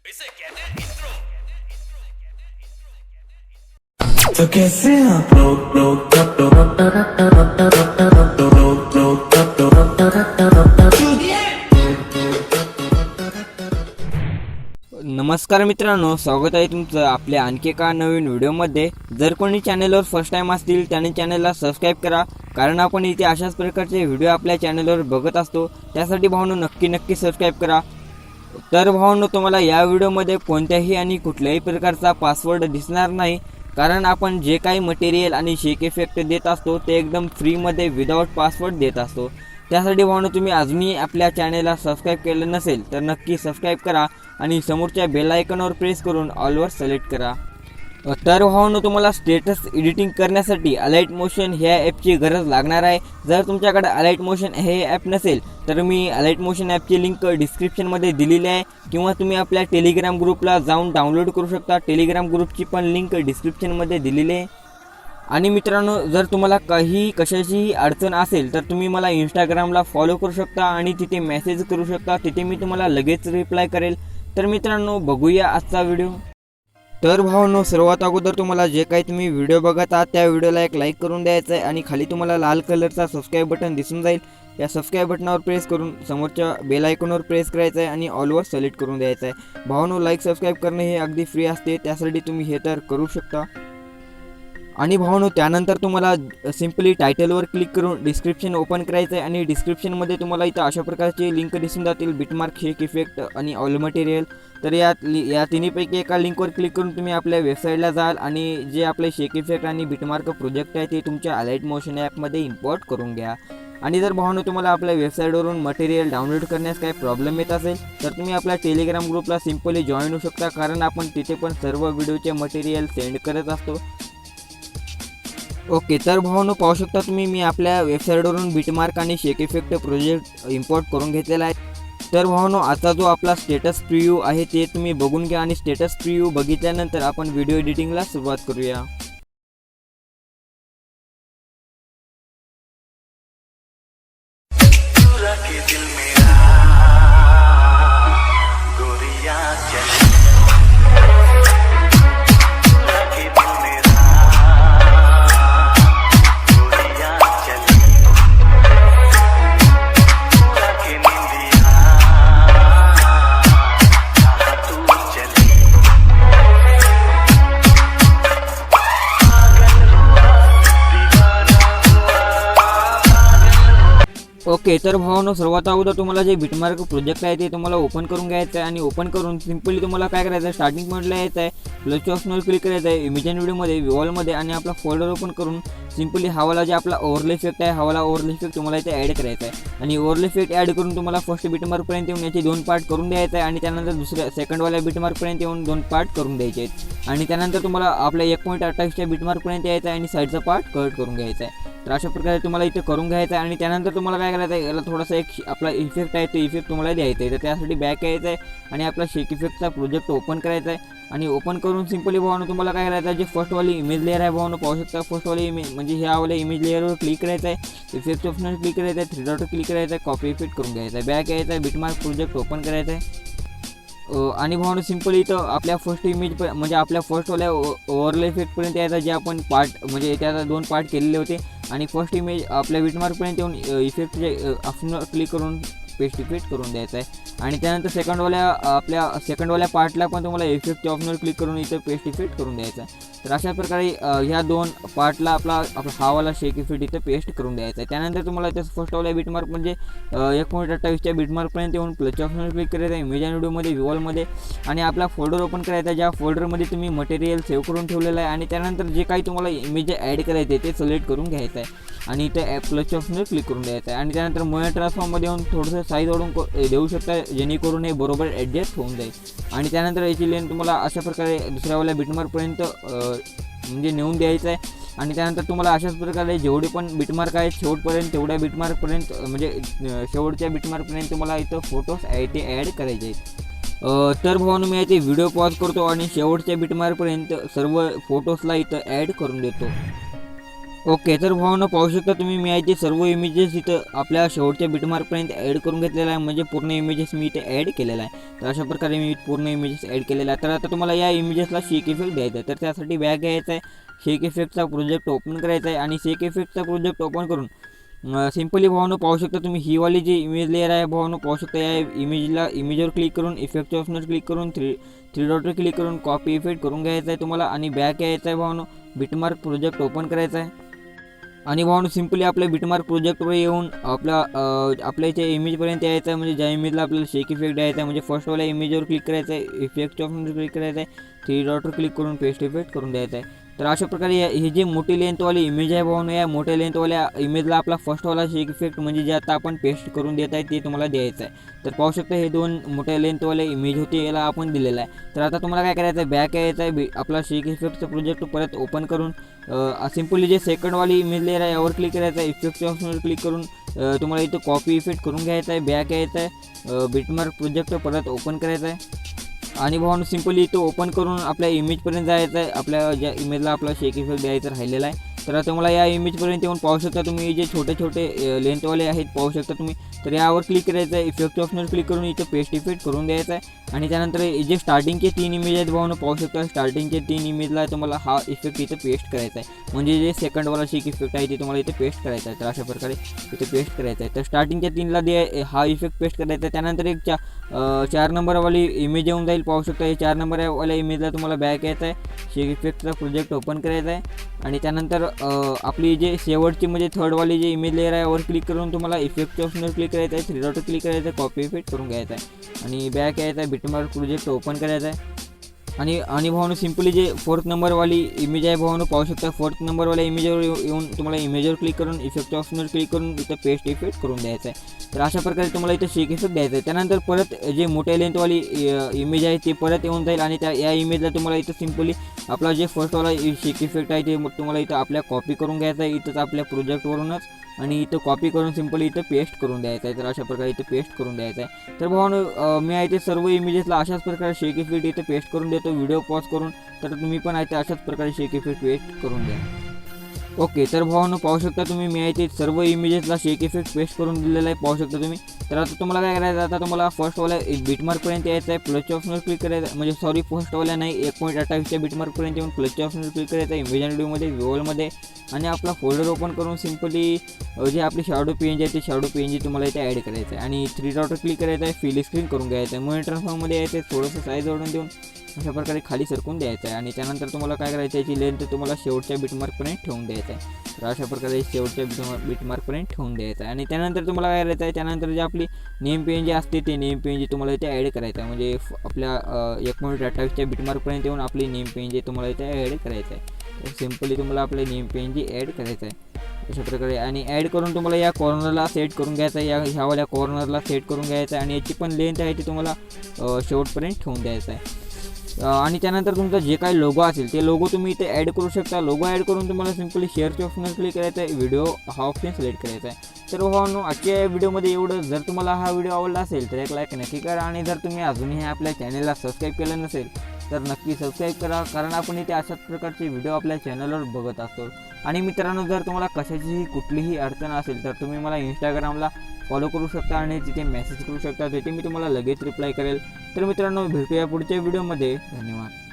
इसे कहते हैं इंट्रो। तो कैसे आप लोग नमस्कार मित्रांनो, स्वागत आहे तुमचं आपल्या आणखी एका नवीन व्हिडिओमध्ये। जर कोणी चॅनलवर फर्स्ट टाइम असतील त्याने चॅनलला सबस्क्राइब करा, कारण आपण इथे अशाच प्रकारचे व्हिडिओ आपल्या चॅनलवर बघत असतो। त्यासाठी भावांनो नक्की सबस्क्राइब करा। तर भावांनो, तुम्हाला या व्हिडिओमध्ये कोणत्याही आणि कुठल्याही प्रकारचा पासवर्ड दिसणार नाही, कारण आपण जे काही मटेरियल आणि शेक इफेक्ट देत असतो ते एकदम फ्रीमध्ये विदाउट पासवर्ड देत असतो। त्यासाठी भावांनो, तुम्ही अजूनही आपल्या चॅनलला सबस्क्राइब केलं नसेल तर नक्की सबस्क्राइब करा आणि समोरच्या बेल आयकॉनवर प्रेस करून ऑलवर सिलेक्ट करा। तर भावांनो, तुम्हाला स्टेटस एडिटिंग करण्यासाठी अलाइट मोशन ह्या ॲपची गरज लागणार आहे। जर तुमच्याकडे अलाइट मोशन हे ॲप नसेल तर मी अलाइट मोशन ॲपची लिंक डिस्क्रिप्शनमध्ये दिलेली आहे, किंवा तुम्ही आपल्या टेलिग्राम ग्रुपला जाऊन डाउनलोड करू शकता। टेलिग्राम ग्रुपची पण लिंक डिस्क्रिप्शनमध्ये दिलेली आहे। आणि मित्रांनो, जर तुम्हाला कशाचीही अडचण असेल तर तुम्ही मला इंस्टाग्रामला फॉलो करू शकता आणि तिथे मेसेज करू शकता, तिथे मी तुम्हाला लगेच रिप्लाय करेल। तर मित्रांनो, बघूया आजचा व्हिडिओ। तर भावांनो, सर्वात अगोदर तुम्हाला जे काही तुम्ही व्हिडिओ बघत आहात त्या व्हिडिओला एक लाईक करून द्यायचं आहे, आणि खाली तुम्हाला लाल कलरचा सबस्क्राईब बटन दिसून जाईल। या सबस्क्राईब बटनावर प्रेस करून समोरच्या बेल आयकॉनवर प्रेस करायचं आहे आणि ऑलवर सिलेक्ट करून द्यायचं आहे। भावांनो, लाईक सबस्क्राईब करणे हे अगदी फ्री असते, त्यासाठी तुम्ही हे तर करू शकता। आणि भावांनो, त्यानंतर तुम्हाला सिंपली टायटलवर क्लिक करून डिस्क्रिप्शन ओपन करायचं आहे, आणि डिस्क्रिप्शनमध्ये तुम्हाला इथं अशा प्रकारचे लिंक दिसून जातील, बिटमार्क, शेक इफेक्ट आणि ऑल मटेरियल। तर या तिन्हीपैकी एका लिंकवर क्लिक करून तुम्ही आपल्या वेबसाईटला जाल आणि जे आपले शेक इफेक्ट आणि बिटमार्क प्रोजेक्ट आहे ते तुमच्या अलाइट मोशन ॲपमध्ये इम्पोर्ट करून घ्या। आणि जर भावांनो, तुम्हाला आपल्या वेबसाईटवरून मटेरियल डाउनलोड करण्यास काही प्रॉब्लेम येत असेल तर तुम्ही आपल्या टेलिग्राम ग्रुपला सिंपली जॉईन होऊ शकता, कारण आपण तिथे पण सर्व व्हिडिओचे मटेरियल सेंड करत असतो। ओके, तर भावांनो, पाहू शकता तुम्ही मी आपल्या वेबसाईटवरून बिटमार्क आणि शेक इफेक्ट प्रोजेक्ट इम्पोर्ट करून घेतलेला आहे। तर भावांनो, आता जो आपला स्टेटस प्रिव्ह्यू आहे ते तुम्ही बघून घ्या, आणि स्टेटस प्रिव्ह्यू बघितल्यानंतर आपण व्हिडिओ एडिटिंगला सुरुवात करूया। ओके, तर भावांनो, सर्वात अगोदर तुम्हाला जे बिटमार्क प्रोजेक्ट आहे ते तुम्हाला ओपन करून घ्यायचं आहे, आणि ओपन करून सिंपली तुम्हाला काय करायचं आहे, स्टार्टिंग पॉईंटला यायचं आहे, प्लस ऑप्शनवर क्लिक करायचं आहे, इमेज अँड व्हिडिओमध्ये वॉलमध्ये, आणि आपला फोल्डर ओपन करून सिंपली हवाला जे आपला ओव्हरले इफेक्ट आहे, हवाला ओव्हरले इफेक्ट तुम्हाला इथे ॲड करायचा आहे। आणि ओव्हरले इफेक्ट ॲड करून तुम्हाला फर्स्ट बिटमार्कपर्यंत येऊन याचे 2 पार्ट करून द्यायचं आहे, आणि त्यानंतर दुसऱ्या सेकंडवाल्या बिटमार्कपर्यंत येऊन 2 पार्ट करून द्यायचे आहेत, आणि त्यानंतर तुम्हाला आपल्या 1.28च्या बिटमार्कपर्यंत यायचं आहे आणि साईडचा पार्ट कट करून घ्यायचा आहे। तर अशा प्रकारे तुम्हाला इथे करून घ्यायचं आहे, आणि त्यानंतर तुम्हाला काय करायचं आहे, याला थोडासा एक आपला इफेक्ट आहे तो इफेक्ट तुम्हाला द्यायचा आहे। तर त्यासाठी बॅक यायचं आहे आणि आपला शेक इफेक्टचा प्रोजेक्ट ओपन करायचा आहे, आणि ओपन करून सिंपली भावांनो तुम्हाला काय करायचं आहे, जे फर्स्टवाली इमेज लेअर आहे भावांनो, पाहू शकता फर्स्टवाली इमेज म्हणजे ह्यावाल्या इमेज लेअरवर क्लिक करायचं आहे, इफेक्ट ऑप्शनवर क्लिक करायचं आहे, 3 डॉटवर क्लिक करायचं आहे, कॉपी इफेक्ट करून घ्यायचा आहे, बॅक यायचं आहे, बिटमार्क प्रोजेक्ट ओपन करायचा आहे। आणि भावांनो, सिंपली इथं आपल्या फर्स्ट इमेज म्हणजे आपल्या फर्स्टवाल्या ओव्हरले इफेक्टपर्यंत यायचा, जे आपण पार्ट म्हणजे त्याला 2 पार्ट केलेले होते, आणि फर्स्ट इमेज आपल्या बिटमार्कपर्यंत येऊन इफेक्टचे ऑप्शनवर क्लिक करून पेस्ट इफेक्ट करून द्यायचा आहे। आणि त्यानंतर सेकंडवाल्या पार्टला पण तुम्हाला इफेक्टच्या ऑप्शनवर क्लिक करून इथं पेस्ट इफेक्ट करून द्यायचा आहे। तर अशा प्रकारे ह्या 2 पार्टला आपला हावाला शेक इफेक्ट इथं पेस्ट करून द्यायचा आहे। त्यानंतर तुम्हाला इथं फर्स्टवाल्या बिटमार्क म्हणजे 1.28च्या बिटमार्कपर्यंत येऊन प्लसच्या ऑप्शनवर क्लिक करायचं आहे, इमेज अँड व्हिडिओमध्ये वॉलमध्ये, आणि आपला फोल्डर ओपन करायचा आहे, ज्या फोल्डरमध्ये तुम्ही मटेरियल सेव्ह करून ठेवलेलं आहे, आणि त्यानंतर जे काही तुम्हाला इमेज ॲड करायचे ते सिलेक्ट करून घ्यायचं आहे, आणि इथं प्लसच्या ऑप्शनवर क्लिक करून द्यायचं आहे। आणि त्यानंतर मोया ट्रान्सफॉर्ममध्ये येऊन थोडंसं साईज वाढवून देऊ शकता, जेणेकरून हे बरोबर ॲडजस्ट होऊन जाईल। आणि त्यानंतर याची लेंथ तुम्हाला अशा प्रकारे दुसऱ्यावाल्या बिटमार्कपर्यंत म्हणजे नेऊन द्यायचं आहे, आणि त्यानंतर तुम्हाला अशाच प्रकारे जेवढे पण बिटमार्क आहेत शेवटपर्यंत तेवढ्या बिटमार्कपर्यंत म्हणजे शेवटच्या बिटमार्कपर्यंत तुम्हाला इथं फोटोज आहे ते ॲड करायचे आहेत। तर भावांनो, मी इथे व्हिडिओ पॉज करतो आणि शेवटच्या बिटमार्कपर्यंत सर्व फोटोजला इथं ॲड करून देतो। ओके, तर भावांनो पाहू शकता तुम्ही मी आहे ते सर्व इमेजेस इथं आपल्या शेवटच्या बिटमार्कपर्यंत ॲड करून घेतलेला आहे, म्हणजे पूर्ण इमेजेस मी इथे ॲड केलेला आहे. तर अशा प्रकारे मी पूर्ण इमेजेस ॲड केलेला आहे. तर आता तुम्हाला या इमेजेसला शेक इफेक्ट द्यायचा आहे. तर त्यासाठी बॅक घ्यायचा आहे, शेक इफेक्टचा प्रोजेक्ट ओपन करायचा आहे आणि शेक इफेक्टचा प्रोजेक्ट ओपन करून सिम्पली भावांनो पाहू शकता तुम्ही ही वाली जी इमेज लेअर आहे भावांनो पाहू शकता, या इमेजवर क्लिक करून इफेक्टच्या ऑप्शनवर क्लिक करून थ्री डॉटवर क्लिक करून कॉपी इफेक्ट करून घ्यायचा आहे तुम्हाला आणि बॅक यायचं आहे भावांनो, बिटमार्क प्रोजेक्ट ओपन करायचा आहे आणि भावांनो सिम्पली आपल्या बिटमार्क प्रोजेक्टवर येऊन आपल्या इथे इमेजपर्यंत यायचं आहे, म्हणजे ज्या इमेजला आपल्याला शेक इफेक्ट द्यायचा आहे म्हणजे फर्स्टवाल्या इमेजवर क्लिक करायचं आहे, इफेक्टच्या ऑप्शनवर क्लिक करायचं आहे, थ्री डॉटवर क्लिक करून पेस्ट इफेक्ट करून द्यायचा आहे. तर अशा प्रकारे हे जे मोठी लेंथवाली इमेज आहे भावांनो, या मोठ्या लेंथवाल्या इमेजला आपला फर्स्टवाला शेक इफेक्ट म्हणजे जे आता आपण पेस्ट करून देत आहे ते तुम्हाला द्यायचं आहे. तर पाहू शकता हे दोन मोठ्या लेंथवाले इमेज होते, याला आपण दिलेला आहे. तर आता तुम्हाला काय करायचं आहे, बॅक यायचं आहे, आपला शेक इफेक्टचं प्रोजेक्ट परत ओपन करून सिम्पली जे सेकंडवाली इमेज लेअर आहे यावर क्लिक करायचं आहे, इफेक्टच्या ऑप्शनवर क्लिक करून तुम्हाला इथं कॉपी इफेक्ट करून घ्यायचा आहे, बॅक यायचं आहे, बिटमार्क प्रोजेक्ट परत ओपन करायचं आहे आणि भावांनो सिम्पली इथं ओपन करून आपल्या इमेजपर्यंत जायचं आहे, आपल्या ज्या इमेजला आपला शेक इफेक्ट द्यायचं राहिलेला आहे. तर आता मला या इमेजपर्यंत येऊन पाहू शकता तुम्ही जे छोटे छोटे लेंथवाले आहेत पाहू शकता तुम्ही. तर यावर क्लिक करायचं आहे, इफेक्ट ऑप्शनवर क्लिक करून इथं पेस्ट इफेक्ट करून द्यायचा आहे आणि त्यानंतर जे स्टार्टिंगचे 3 इमेज आहेत भावांनो पाहू शकता, स्टार्टिंगचे 3 इमेजला तुम्हाला हा इफेक्ट इथं पेस्ट करायचा आहे, म्हणजे जे सेकंडवाला शेक इफेक्ट आहे ते तुम्हाला इथे पेस्ट करायचा आहे. तर अशा प्रकारे इथे पेस्ट करायचं आहे. तर स्टार्टिंगच्या 3ला हा इफेक्ट पेस्ट करायचा आहे. त्यानंतर एक 4 नंबरवाली इमेज येऊन जाईल पाहू शकता, हे 4 नंबरवाल्या इमेजला तुम्हाला बॅक यायचं आहे, शेक इफेक्टचा प्रोजेक्ट ओपन करायचा आहे आणि त्यानंतर आपली जे शेवटची म्हणजे थर्डवाली जी इमेज लेअर आहे यावर क्लिक करून तुम्हाला इफेक्टच्या ऑप्शनवर क्लिक करायचं आहे, थ्री डॉटवर क्लिक करायचं आहे, कॉपी इफेक्ट करून घ्यायचा आहे आणि बॅक यायचा आहे, बिटमार्क प्रोजेक्ट ओपन करायचा आहे आणि भावांनो सिम्पली जे 4th नंबरवाली इमेज आहे भावांनो पाहू शकता, 4th नंबरवाल्या इमेजवर येऊन तुम्हाला इमेजवर क्लिक करून इफेक्टच्या ऑप्शनवर क्लिक करून इथं पेस्ट इफेक्ट करून द्यायचं आहे. तर अशा प्रकारे तुम्हाला इथं शेक इफेक्ट द्यायचा आहे. त्यानंतर परत जे मोठ्या लेंथवाली इमेज आहे ते परत येऊन जाईल आणि या इमेजला तुम्हाला इथं सिम्पली आपला जे फर्स्टवाला शेक इफेक्ट आहे ते तुम्हाला इथं आपल्या कॉपी करून घ्यायचा आहे इथंच आपल्या प्रोजेक्टवरूनच आणि इथं कॉपी करून सिम्पली इथं पेस्ट करून द्यायचं आहे. तर अशा प्रकारे इथं पेस्ट करून द्यायचं आहे. तर भावांनो मी आहे ते सर्व इमेजेसला अशाच प्रकारे शेक इफेक्ट इथं पेस्ट करून देतो व्हिडिओ पॉज करून. तर तुम्ही पण आहे ते अशाच प्रकारे शेक इफेक्ट पेस्ट करून द्या. ओके, तर भावांनो पाहू शकता तुम्ही मी आहे ते सर्व इमेजेसला शेक इफेक्ट पेस्ट करून दिलेला आहे पाहू शकता तुम्ही. तर आता तुम्हाला काय करायचं, आता तुम्हाला फर्स्टवाल्या बिटमार्कपर्यंत यायचं आहे, प्लसच्या ऑप्शनवर क्लिक करायचं म्हणजे सॉरी फर्स्टवाल्या नाही 1.28च्या बिटमार्कपर्यंत येऊन प्लसच्या ऑप्शनवर क्लिक करायचं आहे, इमेज व्हिडिओमध्ये व्ह्यूअलमध्ये आणि आपला फोल्डर ओपन करून सिम्पली जे आपली शॅडो पेज आहे ते शॅडो पेज तुम्हाला इथे ॲड करायचं आहे आणि थ्री डॉटवर क्लिक करायचं आहे, फिल स्क्रीन करून घ्यायचं आहे, मूव्ह ट्रान्सफॉर्ममध्ये यायचं आहे, थोडंसं साईज वाढवून देऊन अशा प्रकारे खाली सरकून द्यायचं आहे आणि त्यानंतर तुम्हाला काय करायचं याची लेंथ तुम्हाला शेवटच्या बिटमार्कपर्यंत ठेवून द्यायचं आहे. तर अशा प्रकारे शेवटच्या बिटमार्कपर्यंत ठेवून द्यायचं आहे आणि त्यानंतर तुम्हाला काय करायचं आहे, त्यानंतर जे आपली नेम पेज असते ते नेम पेज तुम्हाला इथे ॲड करायचं आहे, म्हणजे आपल्या 1.28च्या बिटमार्कपर्यंत येऊन आपली नेम पेज तुम्हाला इथे ॲड करायचं आहे. तर सिम्पली तुम्हाला आपले नेम पेज ॲड करायचं आहे अशा प्रकारे आणि ॲड करून तुम्हाला या कॉर्नरला सेट करून घ्यायचं आहे, ह्यावाल्या कॉर्नरला सेट करून घ्यायचं आहे आणि याची पण लेंथ आहे ती तुम्हाला शेवटपर्यंत ठेवून द्यायचं आहे. आणि त्यानंतर तुमचा जे काही लोगो असेल ते लोगो तुम्ही इथे ॲड करू शकता. लोगो ॲड करून तुम्हाला सिम्पली शेअरच्या ऑप्शनवर क्लिक करायचं आहे, व्हिडिओ हा ऑप्शन सिलेक्ट करायचा आहे. तर भावांनो आजच्या या व्हिडिओमध्ये एवढं. जर तुम्हाला हा व्हिडिओ आवडला असेल तर एक लाईक नक्की करा आणि जर तुम्ही अजूनही आपल्या चॅनलला सबस्क्राईब केलं नसेल तर नक्की सबस्क्राईब करा, कारण आपण इथे अशाच प्रकारचे व्हिडिओ आपल्या चॅनलवर बघत असतो. आणि मित्रांनो जर तुम्हाला कशाचीही कुठलीही अडचण असेल तर तुम्ही मला इंस्टाग्रामला फॉलो करू शकता आणि तिथे मेसेज करू शकता, तिथे मी तुम्हाला लगेच रिप्लाय करेल. तर मित्रांनो भेटूया पुढच्या व्हिडिओमध्ये. धन्यवाद.